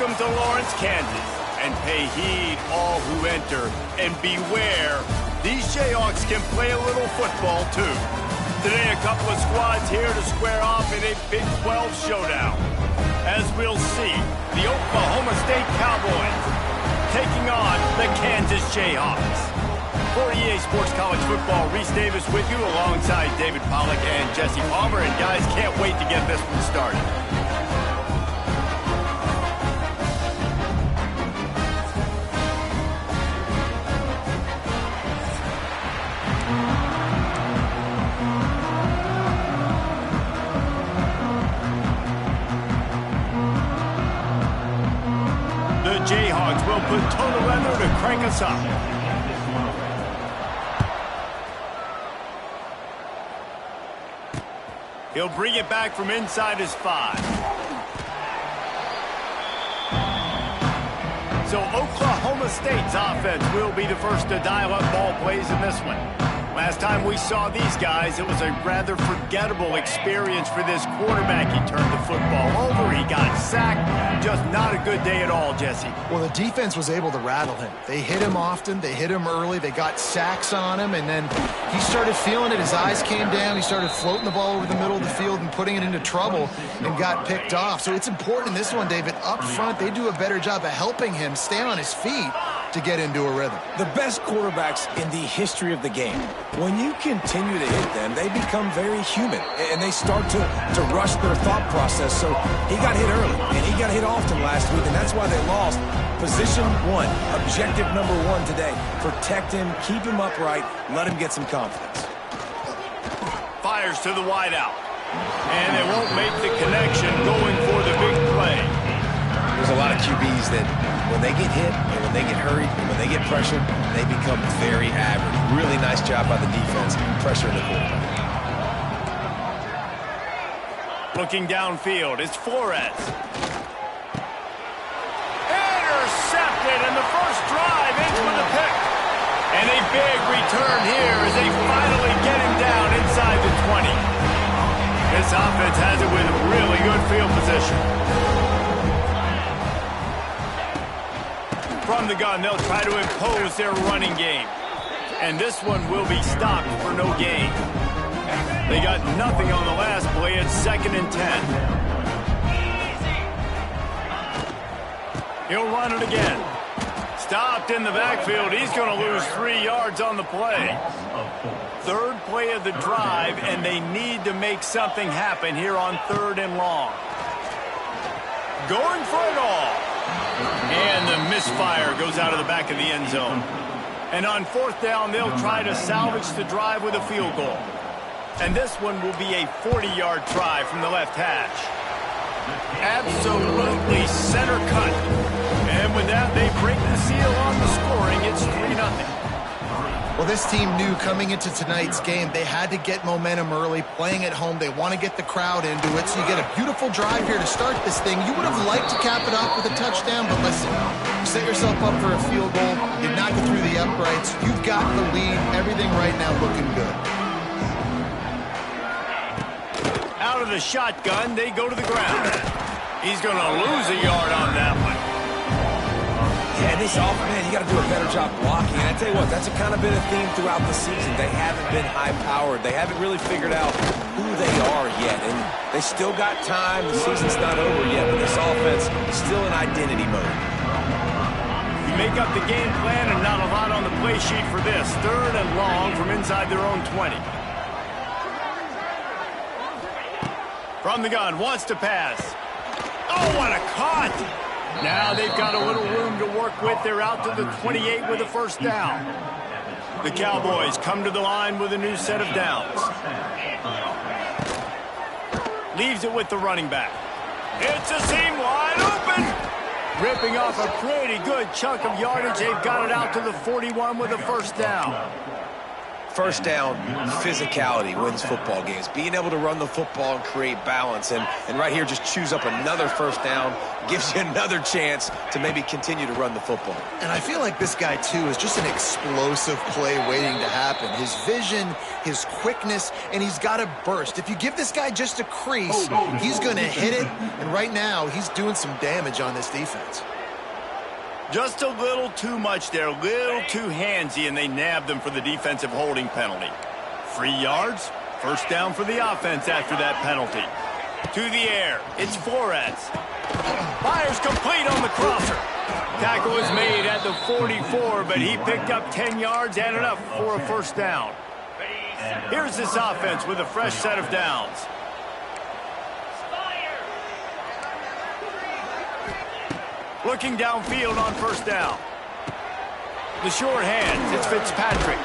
Welcome to Lawrence, Kansas, and pay heed all who enter, and beware, these Jayhawks can play a little football too. Today, a couple of squads here to square off in a Big 12 showdown. As we'll see, the Oklahoma State Cowboys taking on the Kansas Jayhawks. For EA Sports College Football, Reese Davis with you alongside David Pollack and Jesse Palmer. And guys, can't wait to get this one started. The Jayhawks will put total weather to crank us up. He'll bring it back from inside his 5. So Oklahoma State's offense will be the first to dial up ball plays in this one. Last time we saw these guys, it was a rather forgettable experience for this quarterback. He turned the football over, he got sacked. Just not a good day at all, Jesse. Well, the defense was able to rattle him. They hit him often, they hit him early, they got sacks on him, and then he started feeling it. His eyes came down, he started floating the ball over the middle of the field and putting it into trouble and got picked off. So it's important in this one, David, up front, they do a better job of helping him stay on his feet to get into a rhythm. The best quarterbacks in the history of the game, when you continue to hit them, they become very human, and they start to rush their thought process. So he got hit early, and he got hit often last week, and that's why they lost. Position 1, objective number 1 today. Protect him, keep him upright, let him get some confidence. Fires to the wideout. And they won't make the connection going for the big play. There's a lot of QBs that when they get hit, and when they get hurried, and when they get pressured, they become very average. Really nice job by the defense, pressuring the quarterback. Looking downfield, it's Flores. Intercepted, and the first drive ends with a pick. And a big return here as they finally get him down inside the 20. This offense has it with really good field position. From the gun, they'll try to impose their running game. And this one will be stopped for no gain. They got nothing on the last play. It's 2nd and 10. He'll run it again. Stopped in the backfield. He's going to lose 3 yards on the play. 3rd play of the drive, and they need to make something happen here on 3rd and long. Going for it all. And the misfire goes out of the back of the end zone. And on 4th down, they'll try to salvage the drive with a field goal. And this one will be a 40-yard try from the left hash. Absolutely center cut. And with that, they break the seal on the scoring. It's 3-0. Well, this team knew coming into tonight's game they had to get momentum early, playing at home. They want to get the crowd into it, so you get a beautiful drive here to start this thing. You would have liked to cap it off with a touchdown, but listen, you set yourself up for a field goal, you knock it through the uprights, you've got the lead, everything right now looking good. Out of the shotgun, they go to the ground. He's going to lose a yard on that one. Yeah, this offense, man, you got to do a better job blocking. And I tell you what, that's kind of been a theme throughout the season. They haven't been high-powered. They haven't really figured out who they are yet. And they still got time. The season's not over yet, but this offense is still in identity mode. You make up the game plan and not a lot on the play sheet for this. 3rd and long from inside their own 20. From the gun, wants to pass. Oh, what a cut! Now they've got a little room to work with. They're out to the 28 with a 1st down. The Cowboys come to the line with a new set of downs. Leaves it with the running back. It's a seam wide open. Ripping off a pretty good chunk of yardage. They've got it out to the 41 with a 1st down. First down, physicality wins football games. Being able to run the football and create balance. And right here, just choose up another 1st down gives you another chance to maybe continue to run the football. And I feel like this guy, too, is just an explosive play waiting to happen. His vision, his quickness, and he's got to burst. If you give this guy just a crease, he's going to hit it, and right now he's doing some damage on this defense. Just a little too much there, a little too handsy, and they nabbed him for the defensive holding penalty. 3 yards, first down for the offense after that penalty. To the air, it's Flores. Fires complete on the crosser. Tackle is made at the 44, but he picked up 10 yards and enough for a first down. Here's this offense with a fresh set of downs. Looking downfield on first down. The short hands, it's Fitzpatrick.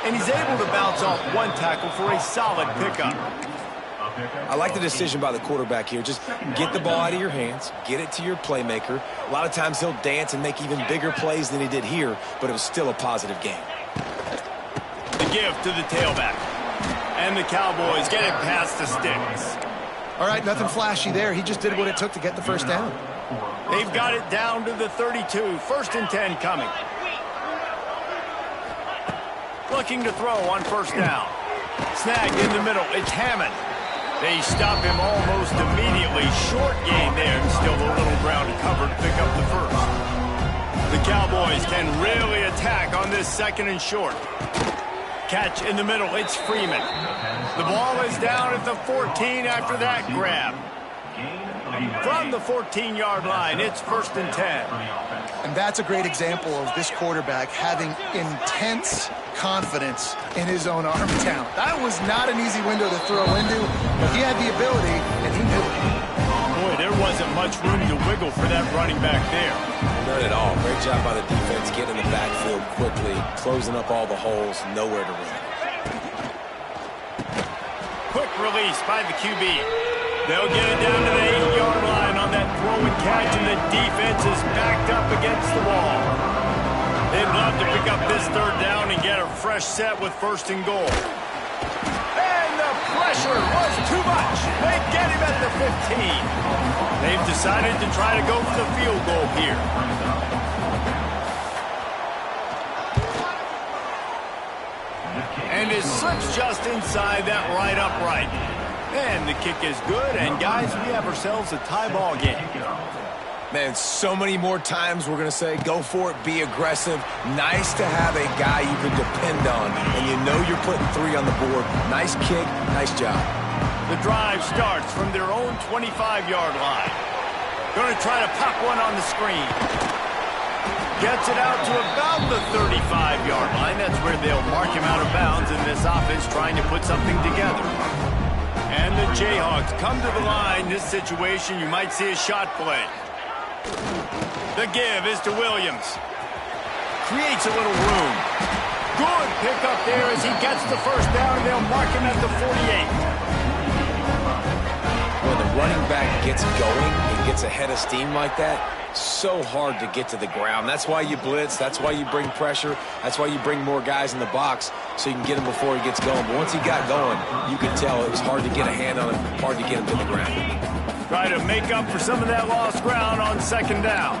And he's able to bounce off one tackle for a solid pickup. I like the decision by the quarterback here. Just get the ball out of your hands, get it to your playmaker. A lot of times he'll dance and make even bigger plays than he did here, but it was still a positive game. The give to the tailback. And the Cowboys get it past the sticks. All right, nothing flashy there. He just did what it took to get the first down. They've got it down to the 32. First and 10 coming. Looking to throw on first down. Snagged in the middle. It's Hammond. They stop him almost immediately. Short gain there. Still a little ground to cover to pick up the first. The Cowboys can really attack on this second and short. Catch in the middle. It's Freeman. The ball is down at the 14 after that grab. From the 14-yard line, it's first and 10. And that's a great example of this quarterback having intense confidence in his own arm talent. That was not an easy window to throw into, but he had the ability, and he knew it. Boy, there wasn't much room to wiggle for that running back there. None at all. Great job by the defense getting in the backfield quickly, closing up all the holes, nowhere to run. Quick release by the QB. They'll get it down to the 8-yard line on that throw and catch, and the defense is backed up against the wall. They'd love to pick up this third down and get a fresh set with first and goal. And the pressure was too much. They get him at the 15. They've decided to try to go for the field goal here. And it slips just inside that right upright. And the kick is good, and guys, we have ourselves a tie ball game. Man, so many more times we're going to say, go for it, be aggressive. Nice to have a guy you can depend on, and you know you're putting 3 on the board. Nice kick, nice job. The drive starts from their own 25-yard line. Going to try to pop one on the screen. Gets it out to about the 35-yard line. That's where they'll mark him out of bounds in this offense trying to put something together. And the Jayhawks come to the line. This situation, you might see a shot play. The give is to Williams. Creates a little room. Good pickup there as he gets the first down. They'll mark him at the 48. When the running back gets going and gets ahead of steam like that, so hard to get to the ground. That's why you blitz. That's why you bring pressure. That's why you bring more guys in the box so you can get him before he gets going. But once he got going, you could tell it was hard to get a hand on him, hard to get him to the ground. Try to make up for some of that lost ground on second down.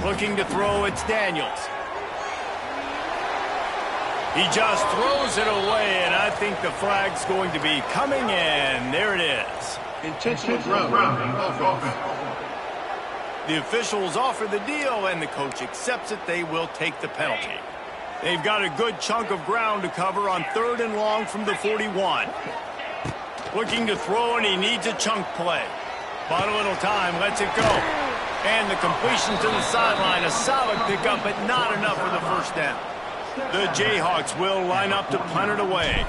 Looking to throw, it's Daniels. He just throws it away, and I think the flag's going to be coming in. There it is. Intentional grounding. The officials offer the deal, and the coach accepts it. They will take the penalty. They've got a good chunk of ground to cover on 3rd and long from the 41. Looking to throw, and he needs a chunk play. Bought a little time, lets it go. And the completion to the sideline, a solid pickup, but not enough for the first down. The Jayhawks will line up to punt it away.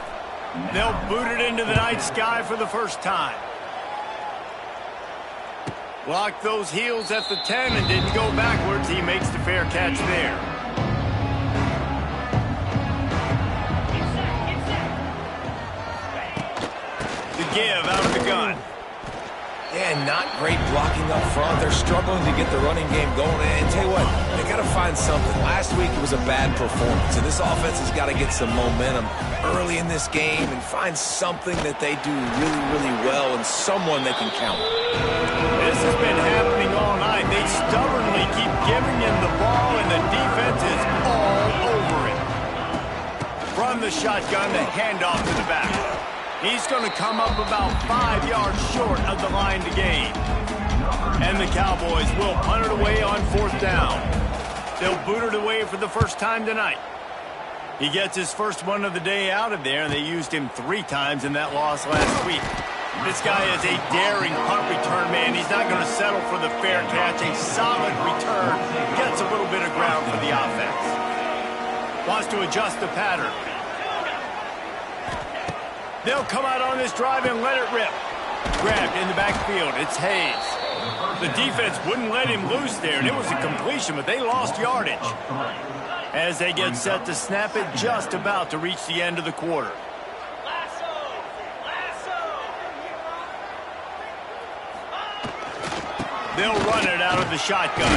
They'll boot it into the night sky for the first time. Blocked those heels at the 10 and didn't go backwards. He makes the fair catch there. The give out of the gun. Yeah, not great blocking up front. They're struggling to get the running game going. And tell you what, they got to find something. Last week it was a bad performance, and this offense has got to get some momentum early in this game and find something that they do really, really well and someone they can count. This has been happening all night. They stubbornly keep giving him the ball, and the defense is all over it. From the shotgun, the handoff to the back. He's going to come up about 5 yards short of the line to gain. And the Cowboys will punt it away on 4th down. They'll boot it away for the first time tonight. He gets his first one of the day out of there, and they used him 3 times in that loss last week. This guy is a daring punt return man. He's not going to settle for the fair catch. A solid return. Gets a little bit of ground for the offense. Wants to adjust the pattern. They'll come out on this drive and let it rip. Grabbed in the backfield. It's Hayes. The defense wouldn't let him loose there, and it was a completion, but they lost yardage. As they get set to snap it, just about to reach the end of the quarter. They'll run it out of the shotgun.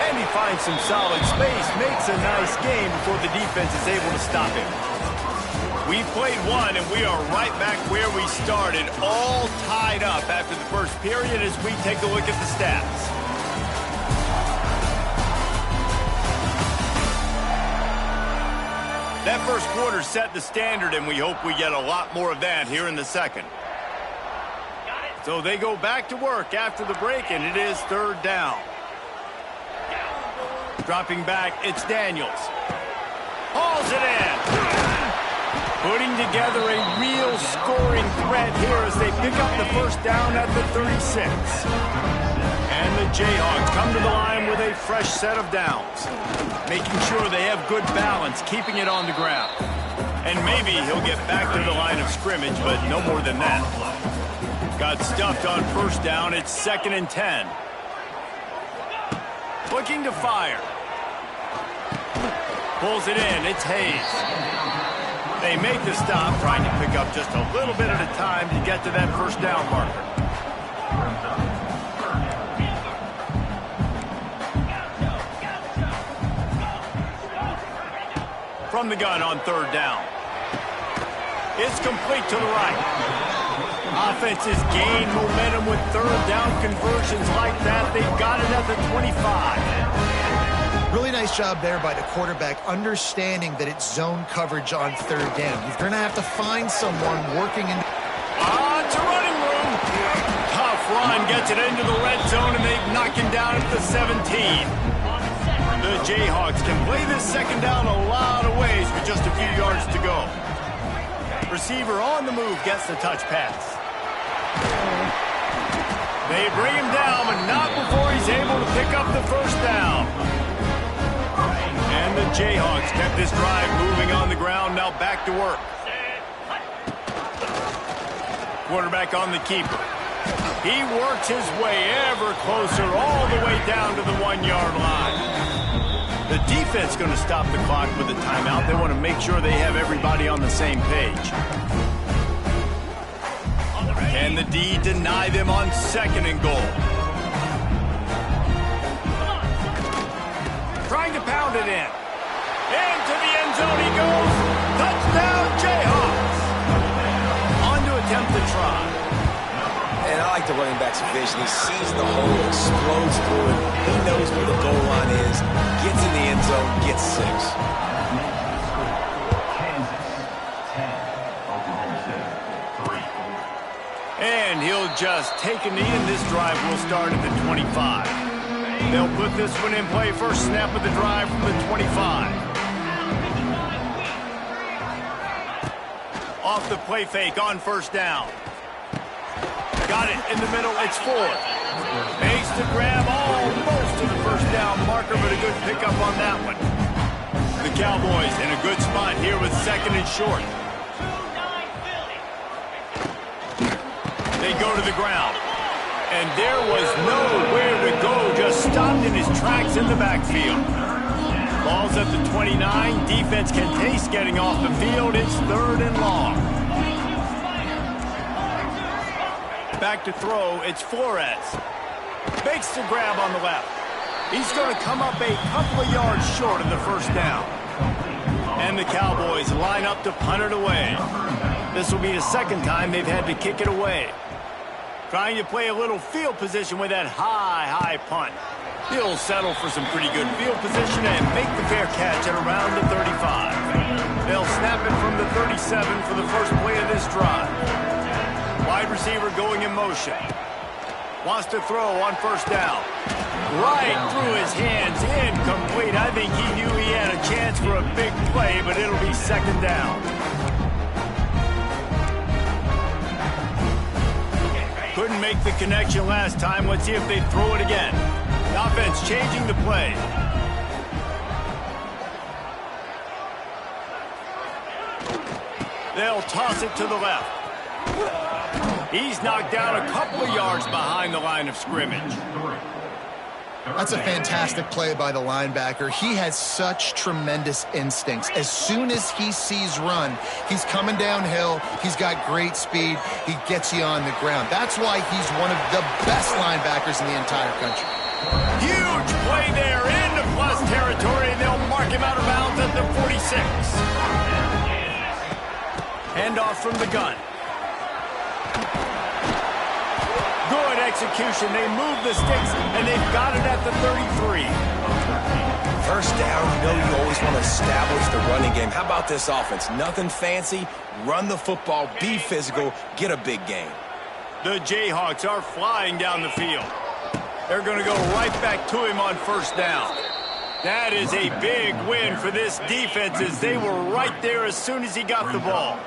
And he finds some solid space, makes a nice game before the defense is able to stop him. We played one, and we are right back where we started, all tied up after the first period as we take a look at the stats. That first quarter set the standard, and we hope we get a lot more of that here in the second. So they go back to work after the break, and it is 3rd down. Dropping back, it's Daniels. Hauls it in. Putting together a real scoring threat here as they pick up the first down at the 36. And the Jayhawks come to the line with a fresh set of downs. Making sure they have good balance, keeping it on the ground. And maybe he'll get back to the line of scrimmage, but no more than that. Got stuffed on first down. It's 2nd and 10. Looking to fire. Pulls it in. It's Hayes. They make the stop, trying to pick up just a little bit at a time to get to that first down marker. From the gun on 3rd down. It's complete to the right. Offenses gain momentum with 3rd down conversions like that. They've got it at the 25. Really nice job there by the quarterback, understanding that it's zone coverage on 3rd down. You're going to have to find someone working in. It's a running room. Tough run gets it into the red zone, and they knock him down at the 17. The Jayhawks can play this 2nd down a lot of ways with just a few yards to go. Receiver on the move gets the touch pass. They bring him down, but not before he's able to pick up the first down. And the Jayhawks kept this drive moving on the ground, now back to work. Quarterback on the keeper. He works his way ever closer all the way down to the 1-yard line. The defense going to stop the clock with a timeout. They want to make sure they have everybody on the same page. Can the D deny them on 2nd and goal? Trying to pound it in. Into the end zone he goes. Touchdown, Jayhawks. On to attempt the try. And I like the running back's vision. He sees the hole, explodes through it. He knows where the goal line is, gets in the end zone, gets 6. And he'll just take a knee, and this drive will start at the 25. They'll put this one in play. First snap of the drive from the 25. Off the play fake on first down. Got it in the middle. It's 4. Makes the grab almost to the first down marker, but a good pickup on that one. The Cowboys in a good spot here with 2nd and short. They go to the ground. And there was nowhere to go, just stopped in his tracks in the backfield. Ball's at the 29. Defense can taste getting off the field. It's 3rd and long. Back to throw, it's Flores. Makes the grab on the left. He's going to come up a couple of yards short of the first down. And the Cowboys line up to punt it away. This will be the second time they've had to kick it away. Trying to play a little field position with that high punt. He'll settle for some pretty good field position and make the fair catch at around the 35. They'll snap it from the 37 for the first play of this drive. Wide receiver going in motion. Wants to throw on first down. Right through his hands, incomplete. I think he knew he had a chance for a big play, but it'll be second down. Couldn't make the connection last time. Let's see if they throw it again. The offense changing the play. They'll toss it to the left. He's knocked down a couple of yards behind the line of scrimmage. That's a fantastic play by the linebacker. He has such tremendous instincts. As soon as he sees run, he's coming downhill. He's got great speed. He gets you on the ground. That's why he's one of the best linebackers in the entire country. Huge play there into plus territory, and they'll mark him out of bounds at the 46. Handoff from the gun. Good execution. They move the sticks, and they've got it at the 33. First down, you know you always want to establish the running game. How about this offense? Nothing fancy. Run the football, be physical, get a big gain. The Jayhawks are flying down the field. They're going to go right back to him on first down. That is a big win for this defense, as they were right there as soon as he got the ball.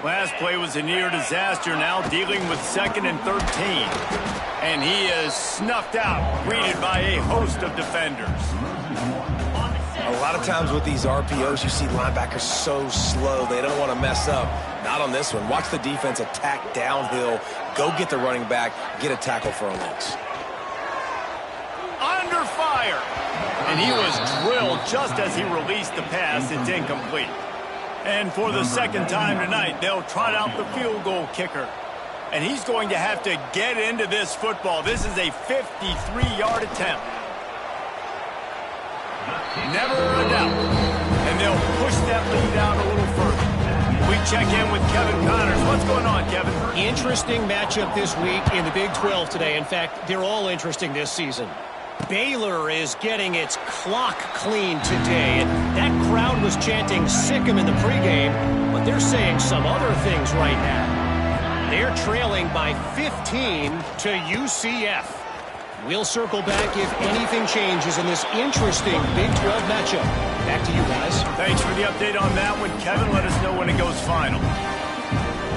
Last play was a near disaster, now dealing with 2nd and 13. And he is snuffed out, greeted by a host of defenders. A lot of times with these RPOs, you see linebackers so slow, they don't want to mess up. Not on this one. Watch the defense attack downhill, go get the running back, get a tackle for a loss. Under fire. And he was drilled just as he released the pass. It's incomplete. And for the second time tonight, they'll trot out the field goal kicker. And he's going to have to get into this football. This is a 53-yard attempt. Never a doubt. And they'll push that lead out a little further. We check in with Kevin Connors. What's going on, Kevin? Interesting matchup this week in the Big 12 today. In fact, they're all interesting this season. Baylor is getting its clock cleaned today. That crowd was chanting "sick 'em" in the pregame, but they're saying some other things right now. They're trailing by 15 to UCF. We'll circle back if anything changes in this interesting Big 12 matchup. Back to you guys. Thanks for the update on that one, Kevin. Let us know when it goes final.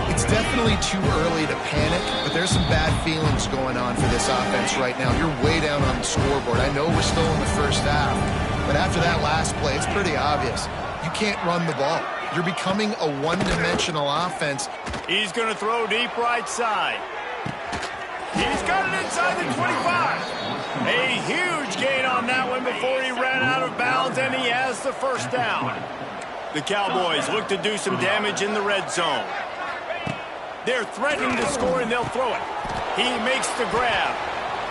It's definitely too early to panic, but there's some bad feelings going on for this offense right now. You're way down on the scoreboard. I know we're still in the first half, but after that last play, it's pretty obvious. You can't run the ball. You're becoming a one-dimensional offense. He's going to throw deep right side. He's got it inside the 25. A huge gain on that one before he ran out of bounds, and he has the first down. The Cowboys look to do some damage in the red zone. They're threatening to score, and they'll throw it. He makes the grab,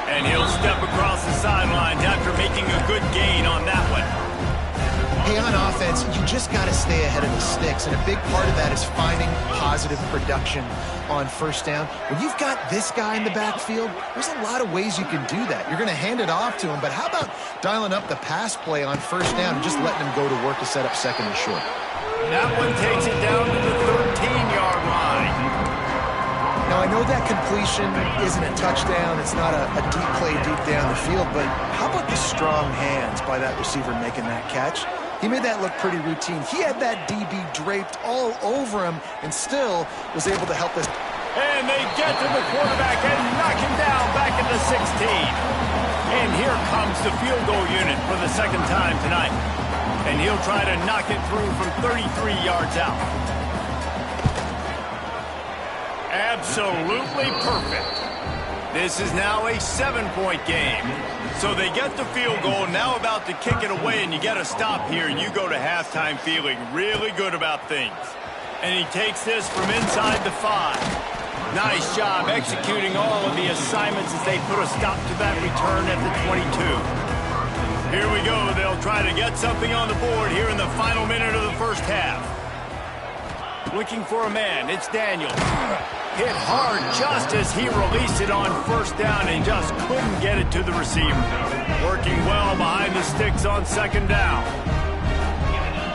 and he'll step across the sidelines after making a good gain on that one. Hey, on offense, you just got to stay ahead of the sticks, and a big part of that is finding positive production on first down. When you've got this guy in the backfield, there's a lot of ways you can do that. You're going to hand it off to him, but how about dialing up the pass play on first down and just letting him go to work to set up 2nd and short? That one takes it down to the 13-yard line. Now, I know that completion isn't a touchdown. It's not a deep play deep down the field, but how about the strong hands by that receiver making that catch? He made that look pretty routine. He had that DB draped all over him and still was able to help us. And they get to the quarterback and knock him down back at the 16. And here comes the field goal unit for the second time tonight. And he'll try to knock it through from 33 yards out. Absolutely perfect. This is now a 7-point game. So they get the field goal, now about to kick it away, and you got to stop here, and you go to halftime feeling really good about things. And he takes this from inside the 5. Nice job executing all of the assignments as they put a stop to that return at the 22. Here we go. They'll try to get something on the board here in the final minute of the first half. Looking for a man. It's Daniel. Hit hard just as he released it on first down and just couldn't get it to the receiver. Working well behind the sticks on second down.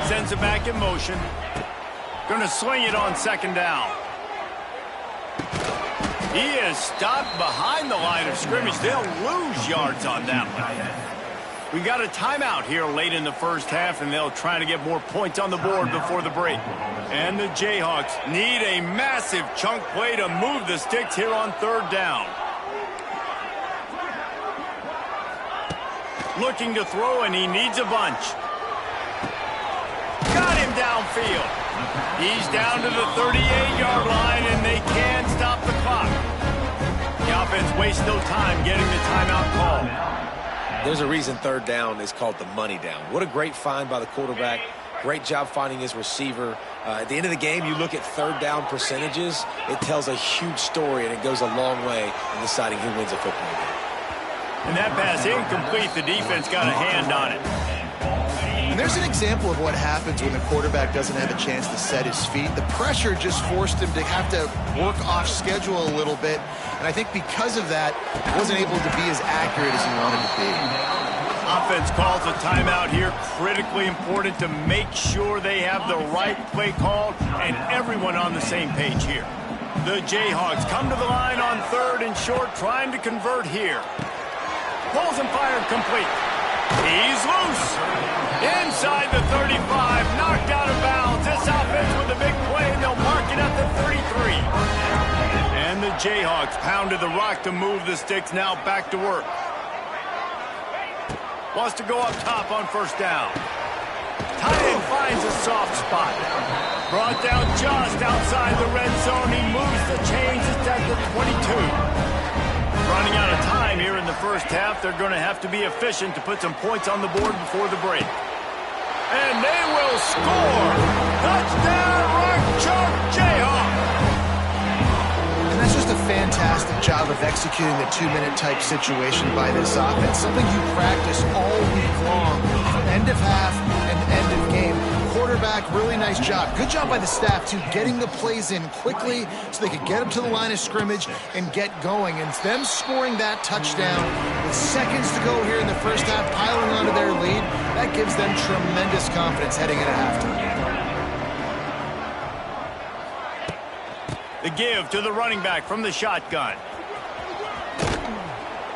Sends it back in motion. Going to swing it on second down. He is stopped behind the line of scrimmage. They'll lose yards on that one. We got a timeout here late in the first half, and they'll try to get more points on the board before the break. And the Jayhawks need a massive chunk play to move the sticks here on third down. Looking to throw, and he needs a bunch. Got him downfield. He's down to the 38-yard line, and they can't stop the clock. The offense wastes no time getting the timeout call. There's a reason third down is called the money down. What a great find by the quarterback. Great job finding his receiver. At the end of the game, you look at third down percentages. It tells a huge story, and it goes a long way in deciding who wins a football game. And that pass incomplete. The defense got a hand on it. And there's an example of what happens when the quarterback doesn't have a chance to set his feet. The pressure just forced him to have to work off schedule a little bit. And I think because of that, he wasn't able to be as accurate as he wanted to be. Offense calls a timeout here. Critically important to make sure they have the right play call and everyone on the same page here. The Jayhawks come to the line on third and short, trying to convert here. Pulls and fired complete. He's loose. Inside the 35, knocked out of bounds. This offense with a big play, and they'll mark it at the 33. And the Jayhawks pounded the rock to move the sticks, now back to work. Wants to go up top on first down. Tight end finds a soft spot. Brought down just outside the red zone. He moves the chains. It's at the 22. Running out of time here in the first half. They're going to have to be efficient to put some points on the board before the break. And they will score! Touchdown, Rock Chalk Jayhawk! And that's just a fantastic job of executing the two-minute type situation by this offense. Something you practice all week long, from end of half and end of game. Quarterback, really nice job. Good job by the staff, too, getting the plays in quickly so they could get up to the line of scrimmage and get going. And them scoring that touchdown with seconds to go here in the first half, piling onto their lead, that gives them tremendous confidence heading into halftime. The give to the running back from the shotgun.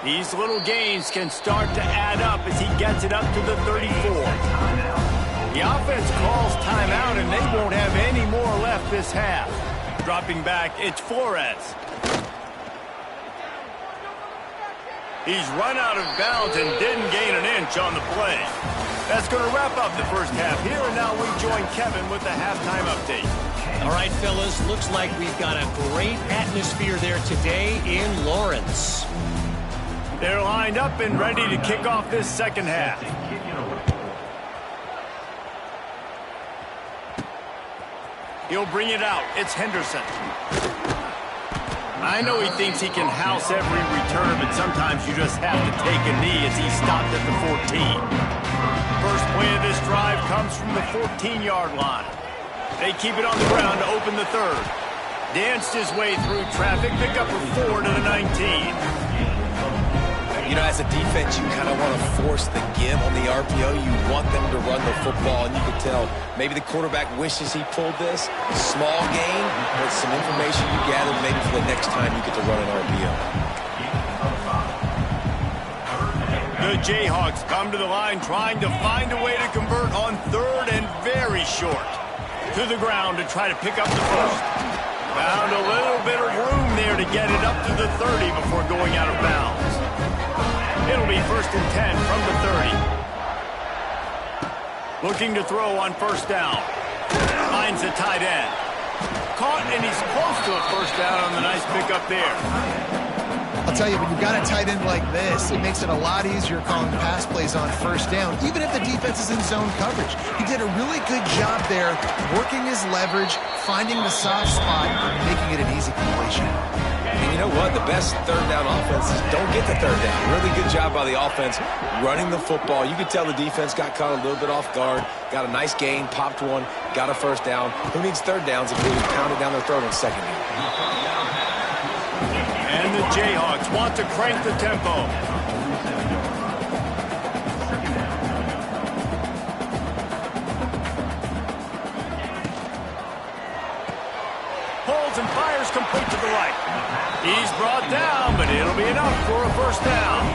These little gains can start to add up as he gets it up to the 34. The offense calls timeout, and they won't have any more left this half. Dropping back, it's Flores. He's run out of bounds and didn't gain an inch on the play. That's going to wrap up the first half here, and now we join Kevin with the halftime update. All right, fellas, looks like we've got a great atmosphere there today in Lawrence. They're lined up and ready to kick off this second half. He'll bring it out. It's Henderson. I know he thinks he can house every return, but sometimes you just have to take a knee as he stopped at the 14. First play of this drive comes from the 14-yard line. They keep it on the ground to open the third. Danced his way through traffic, pick up a 4 to the 19. You know, as a defense, you kind of want to force the give on the RPO. You want them to run the football, and you can tell maybe the quarterback wishes he pulled this. A small gain, but some information you gather maybe for the next time you get to run an RPO. The Jayhawks come to the line trying to find a way to convert on third and very short. To the ground to try to pick up the first. Found a little bit of room there to get it up to the 30 before going out of bounds. It'll be 1st and 10 from the 30. Looking to throw on first down. Finds the tight end. Caught, and he's close to a first down on the nice pickup there. I'll I'll tell you, when you've got a tight end like this, it makes it a lot easier calling pass plays on first down, even if the defense is in zone coverage. He did a really good job there, working his leverage, finding the soft spot, making it an easy completion. And you know what? The best third down offenses don't get the third down. Really good job by the offense running the football. You could tell the defense got caught a little bit off guard, got a nice gain, popped one, got a first down. Who needs third downs if we pound it down their throat on second down? And the Jayhawks want to crank the tempo. Holds and fires complete to the right. He's brought down, but it'll be enough for a first down.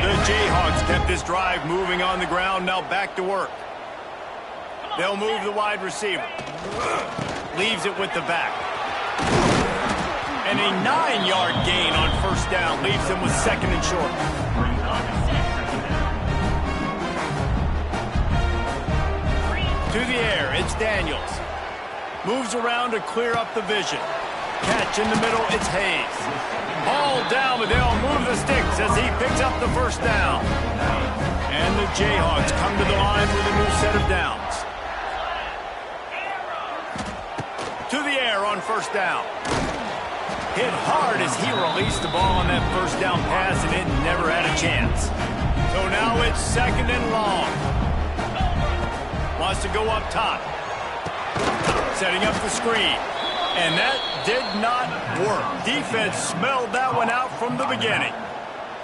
The Jayhawks kept this drive moving on the ground, now back to work. They'll move the wide receiver. Leaves it with the back. And a 9-yard gain on first down leaves them with second and short. To the air, it's Daniels. Moves around to clear up the vision. Catch in the middle, it's Hayes. Hauled down, but they'll move the sticks as he picks up the first down. And the Jayhawks come to the line with a new set of downs. To the air on first down. Hit hard as he released the ball on that first down pass, and it never had a chance. So now it's second and long. Wants to go up top. Setting up the screen. And that did not work. Defense smelled that one out from the beginning.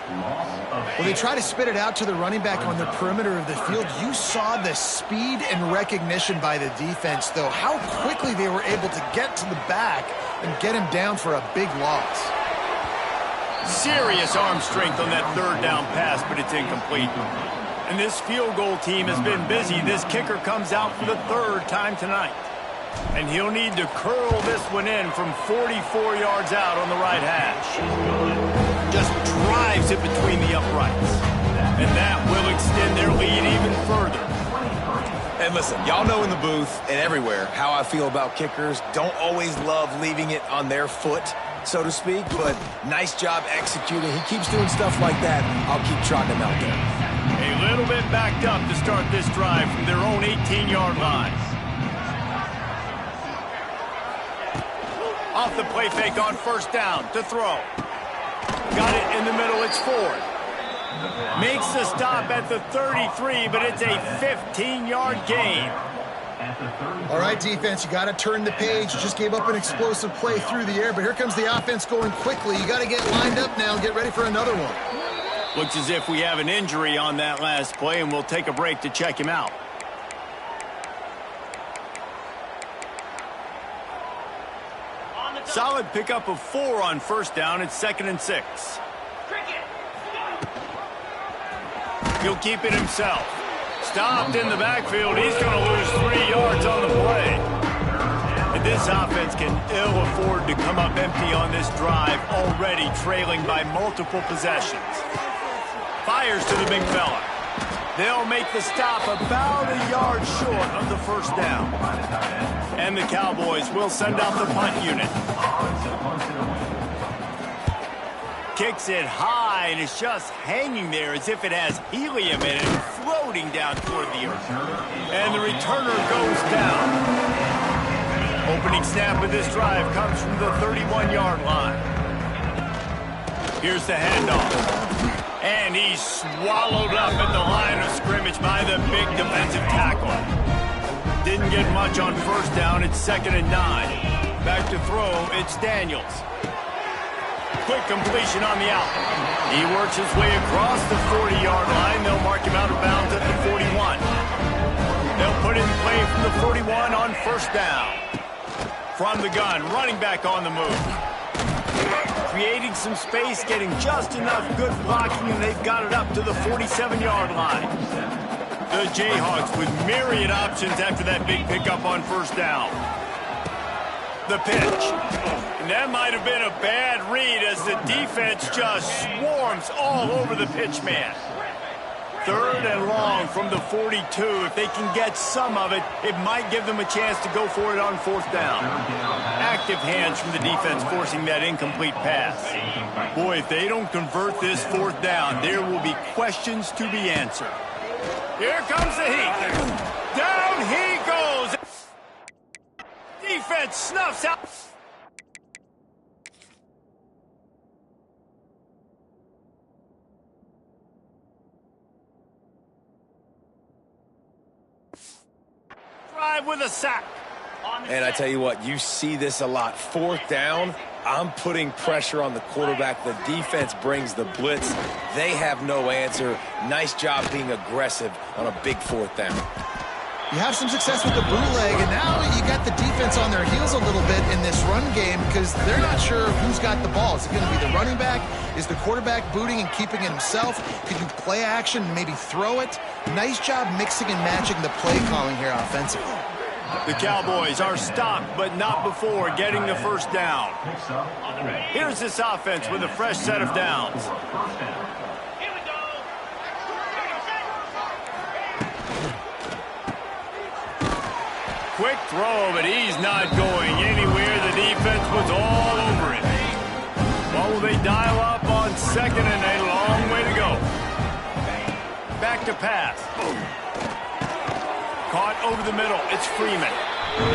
Well, they try to spit it out to the running back on the perimeter of the field. You saw the speed and recognition by the defense, though. How quickly they were able to get to the back and get him down for a big loss. Serious arm strength on that third down pass, but it's incomplete. And this field goal team has been busy. This kicker comes out for the third time tonight. And he'll need to curl this one in from 44 yards out on the right hash. Just drives it between the uprights. And that will extend their lead even further. And listen, y'all know in the booth and everywhere how I feel about kickers. Don't always love leaving it on their foot, so to speak, but nice job executing. He keeps doing stuff like that. I'll keep trotting him out there. A little bit backed up to start this drive from their own 18-yard line. Off the play fake on first down to throw. Got it in the middle, it's Ford. Makes the stop at the 33, but it's a 15-yard gain. All right, defense, you got to turn the page. You just gave up an explosive play through the air, but here comes the offense going quickly. You got to get lined up now and get ready for another one. Looks as if we have an injury on that last play, and we'll take a break to check him out. Solid pickup of 4 on first down. It's 2nd and 6. He'll keep it himself. Stopped in the backfield. He's going to lose 3 yards on the play. And this offense can ill afford to come up empty on this drive, already trailing by multiple possessions. Fires to the big fella. They'll make the stop about a yard short of the first down. And the Cowboys will send out the punt unit. Kicks it high, and it's just hanging there as if it has helium in it, floating down toward the earth. And the returner goes down. Opening snap of this drive comes from the 31-yard line. Here's the handoff. And he's swallowed up at the line of scrimmage by the big defensive tackle. Didn't get much on first down. It's 2nd and 9. Back to throw, it's Daniels. Quick completion on the out. He works his way across the 40-yard line. They'll mark him out of bounds at the 41. They'll put in play from the 41 on first down. From the gun, running back on the move. Creating some space, getting just enough good blocking, and they've got it up to the 47-yard line. The Jayhawks with myriad options after that big pickup on first down. The pitch. And that might have been a bad read as the defense just swarms all over the pitch man. 3rd and long from the 42. If they can get some of it, it might give them a chance to go for it on 4th down. Active hands from the defense forcing that incomplete pass. Boy, if they don't convert this 4th down, there will be questions to be answered. Here comes the heat. Down he goes. Defense snuffs out. Drive with a sack. And I tell you what, you see this a lot. 4th down, I'm putting pressure on the quarterback. The defense brings the blitz. They have no answer. Nice job being aggressive on a big 4th down. You have some success with the bootleg, and now you got the defense on their heels a little bit in this run game because they're not sure who's got the ball. Is it going to be the running back? Is the quarterback booting and keeping it himself? Could you play action and maybe throw it? Nice job mixing and matching the play calling here offensively. The Cowboys are stopped, but not before getting the 1st down. Here's this offense with a fresh set of downs. Quick throw, but he's not going anywhere. The defense was all over it. What will they dial up on 2nd and a long way to go? Back to pass. Caught over the middle. It's Freeman.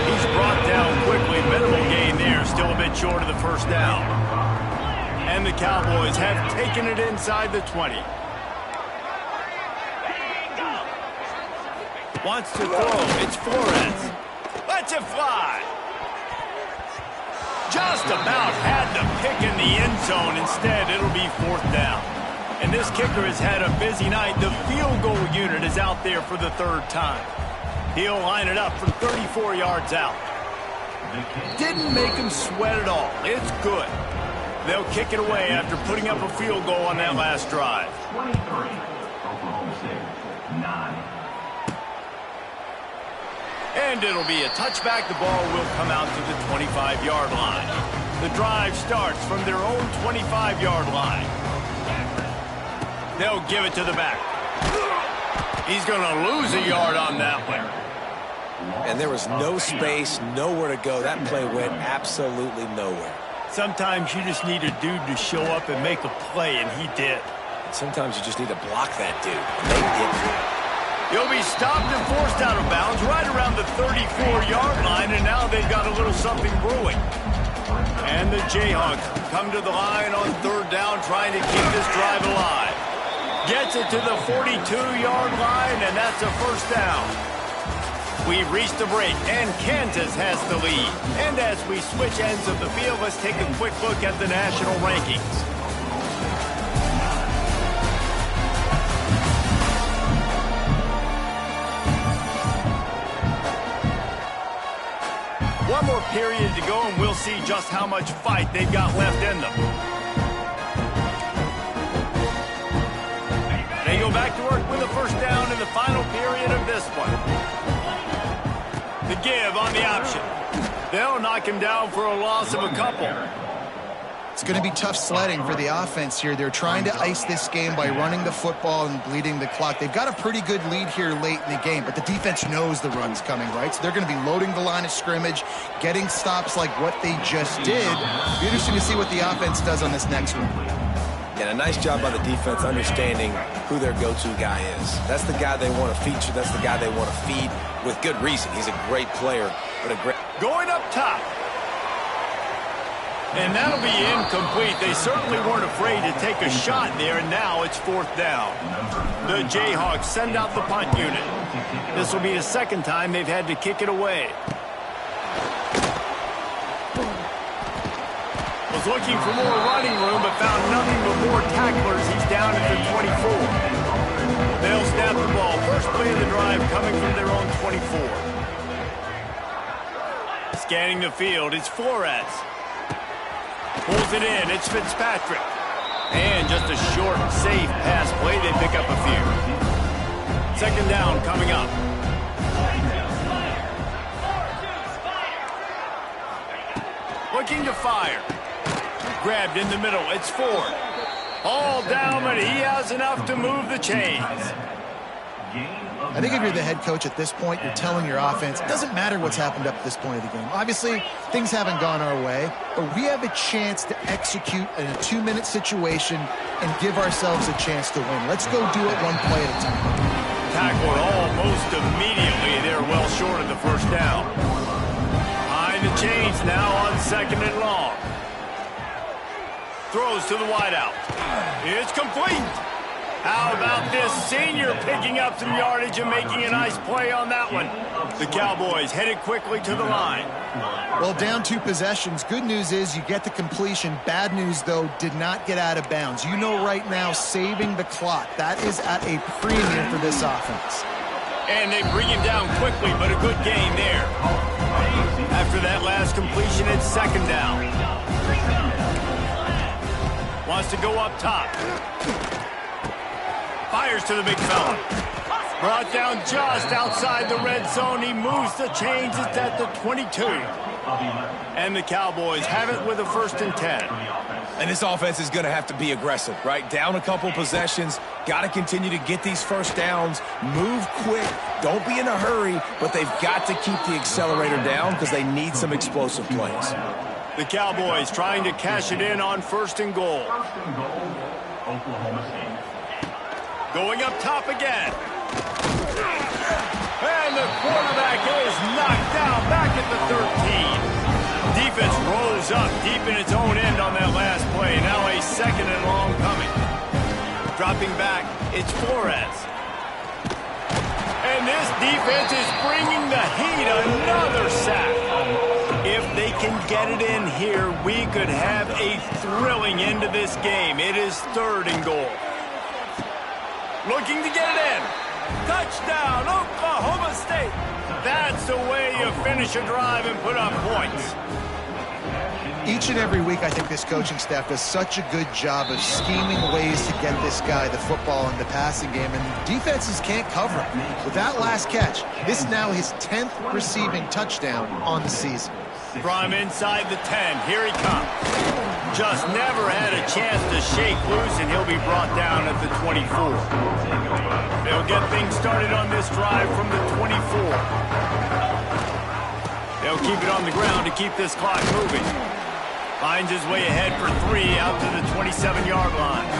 He's brought down quickly. Minimal gain there. Still a bit short of the 1st down. And the Cowboys have taken it inside the 20. Wants to throw. It's Flores. Lets it fly. Just about had the pick in the end zone. Instead, it'll be 4th down. And this kicker has had a busy night. The field goal unit is out there for the 3rd time. He'll line it up from 34 yards out. Didn't make him sweat at all. It's good. They'll kick it away after putting up a field goal on that last drive. 23, Oklahoma State, 9. And it'll be a touchback. The ball will come out to the 25-yard line. The drive starts from their own 25-yard line. They'll give it to the back. He's going to lose a yard on that one. And there was no space, nowhere to go. That play went absolutely nowhere. Sometimes you just need a dude to show up and make a play, and he did. Sometimes you just need to block that dude. They didn't. He'll be stopped and forced out of bounds right around the 34-yard line, and now they've got a little something brewing. And the Jayhawks come to the line on 3rd down, trying to keep this drive alive. Gets it to the 42-yard line, and that's a 1st down. We've reached the break, and Kansas has the lead. And as we switch ends of the field, let's take a quick look at the national rankings. One more period to go, and we'll see just how much fight they've got left in them. They go back to work with a 1st down in the final period of this one. The give on the option. They'll knock him down for a loss of a couple. It's going to be tough sledding for the offense here. They're trying to ice this game by running the football and bleeding the clock. They've got a pretty good lead here late in the game, but the defense knows the run's coming, right? So they're going to be loading the line of scrimmage, getting stops like what they just did. It'll be interesting to see what the offense does on this next one. And a nice job by the defense understanding who their go-to guy is. That's the guy they want to feature. That's the guy they want to feed with good reason. He's a great player, but a great... Going up top. And that'll be incomplete. They certainly weren't afraid to take a shot there, and now it's 4th down. The Jayhawks send out the punt unit. This will be the 2nd time they've had to kick it away. Was looking for more running room, but found nothing but more tacklers. He's down at the 24. They'll snap the ball. First play of the drive coming from their own 24. Scanning the field, it's Flores. Pulls it in, it's Fitzpatrick. And just a short, safe pass play, they pick up a few. 2nd down coming up. Looking to fire. Grabbed in the middle, it's Ford. All down, but he has enough to move the chains. I think if you're the head coach at this point, you're telling your offense, it doesn't matter what's happened up to this point of the game. Obviously, things haven't gone our way, but we have a chance to execute in a 2-minute situation and give ourselves a chance to win. Let's go do it one play at a time. Tackled almost immediately. They're well short of the first down. Behind the chains now on 2nd and long. Throws to the wideout. It's complete. How about this senior picking up some yardage and making a nice play on that one? The Cowboys headed quickly to the line. Well, down 2 possessions. Good news is you get the completion. Bad news, though, did not get out of bounds. You know right now, saving the clock. That is at a premium for this offense. And they bring him down quickly, but a good gain there. After that last completion, it's 2nd down. Wants to go up top. Fires to the big fella. Brought down just outside the red zone. He moves the chains. It's at the 22. And the Cowboys have it with a 1st and 10. And this offense is going to have to be aggressive, right? Down a couple possessions. Got to continue to get these first downs. Move quick. Don't be in a hurry. But they've got to keep the accelerator down because they need some explosive plays. The Cowboys trying to cash it in on 1st and goal. Oklahoma State. Going up top again. And the quarterback is knocked down back at the 13. Defense rolls up deep in its own end on that last play. Now a 2nd and long coming. Dropping back, it's Flores. And this defense is bringing the heat. Another sack. If they can get it in here, we could have a thrilling end to this game. It is 3rd and goal. Looking to get it in. Touchdown, Oklahoma State. That's the way you finish a drive and put up points. Each and every week, I think this coaching staff does such a good job of scheming ways to get this guy the football in the passing game, and defenses can't cover him. With that last catch, this is now his 10th receiving touchdown on the season. From inside the 10, here he comes. Just never had a chance to shake loose, and he'll be brought down at the 24. They'll get things started on this drive from the 24. They'll keep it on the ground to keep this clock moving. Finds his way ahead for 3 out to the 27-yard line.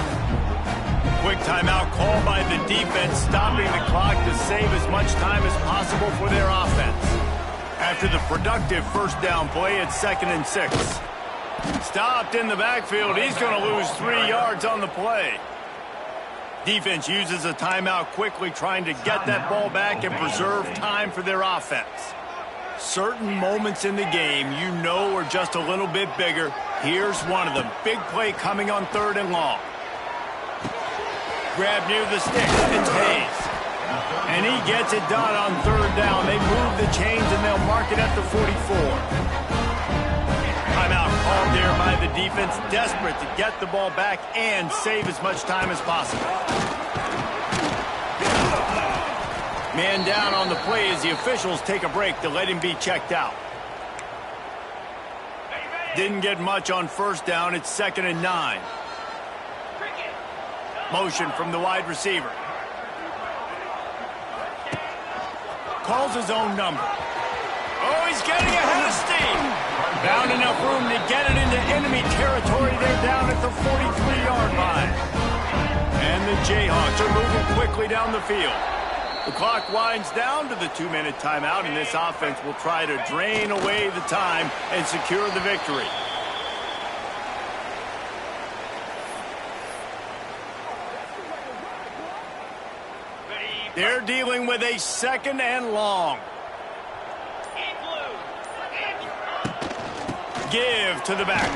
Quick timeout called by the defense, stopping the clock to save as much time as possible for their offense. After the productive 1st down play, it's 2nd and 6. Stopped in the backfield. He's going to lose 3 yards on the play. Defense uses a timeout quickly, trying to get that ball back and preserve time for their offense. Certain moments in the game you know are just a little bit bigger. Here's one of them. Big play coming on 3rd and long. Grab near the sticks. It's Hayes. And he gets it done on 3rd down. They move the chains and they'll mark it at the 44. Timeout called there by the defense, desperate to get the ball back and save as much time as possible. Man down on the play as the officials take a break to let him be checked out. Didn't get much on 1st down. It's 2nd and 9. Motion from the wide receiver. Calls his own number. Oh, he's getting ahead of steam. Found enough room to get it into enemy territory. They're down at the 43-yard line. And the Jayhawks are moving quickly down the field. The clock winds down to the 2-minute timeout, and this offense will try to drain away the time and secure the victory. They're dealing with a 2nd and long. Give to the back.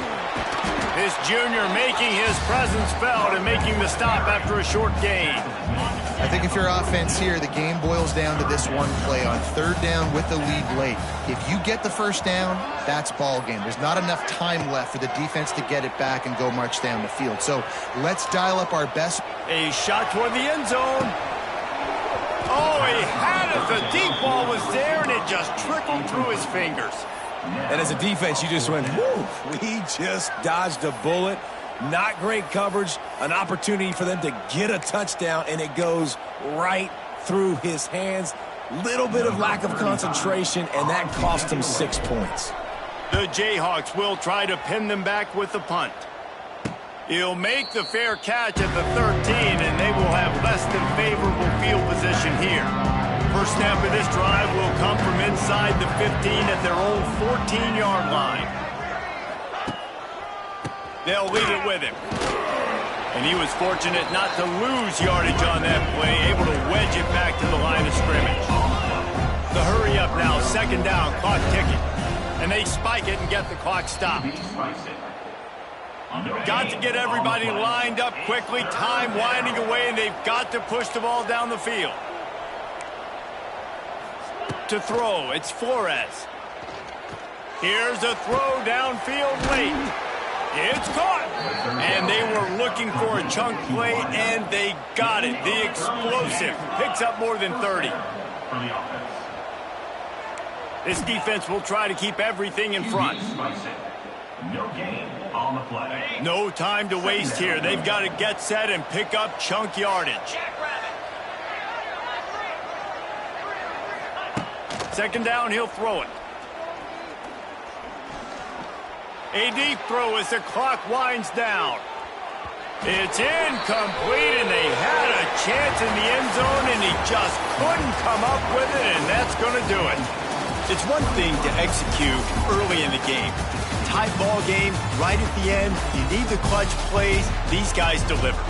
This junior making his presence felt and making the stop after a short gain. I think if you're offense here, the game boils down to this one play on 3rd down with the lead late. If you get the 1st down, that's ball game. There's not enough time left for the defense to get it back and go march down the field. So let's dial up our best. A shot toward the end zone. Oh, he had it. The deep ball was there, and it just trickled through his fingers. And as a defense, you just went, whoo, we just dodged a bullet. Not great coverage, an opportunity for them to get a touchdown, and it goes right through his hands. Little bit of lack of concentration, and that cost him 6 points. The Jayhawks will try to pin them back with the punt. He'll make the fair catch at the 13, and they will have less than favorable field position here. First snap of this drive will come from inside the 15 at their own 14-yard line. They'll leave it with him. And he was fortunate not to lose yardage on that play, able to wedge it back to the line of scrimmage. The hurry up now, second down, clock ticking. And they spike it and get the clock stopped. Got to get everybody lined up quickly, time winding away, and they've got to push the ball down the field. To throw, it's Flores. Here's a throw downfield late. It's caught. And they were looking for a chunk play, and they got it. The explosive picks up more than 30. This defense will try to keep everything in front. No gain on the play. No time to waste here. They've got to get set and pick up chunk yardage. Second down, he'll throw it. A deep throw as the clock winds down. It's incomplete, and they had a chance in the end zone, and he just couldn't come up with it, and that's going to do it. It's one thing to execute early in the game. Tight ball game, right at the end, you need the clutch plays. These guys deliver.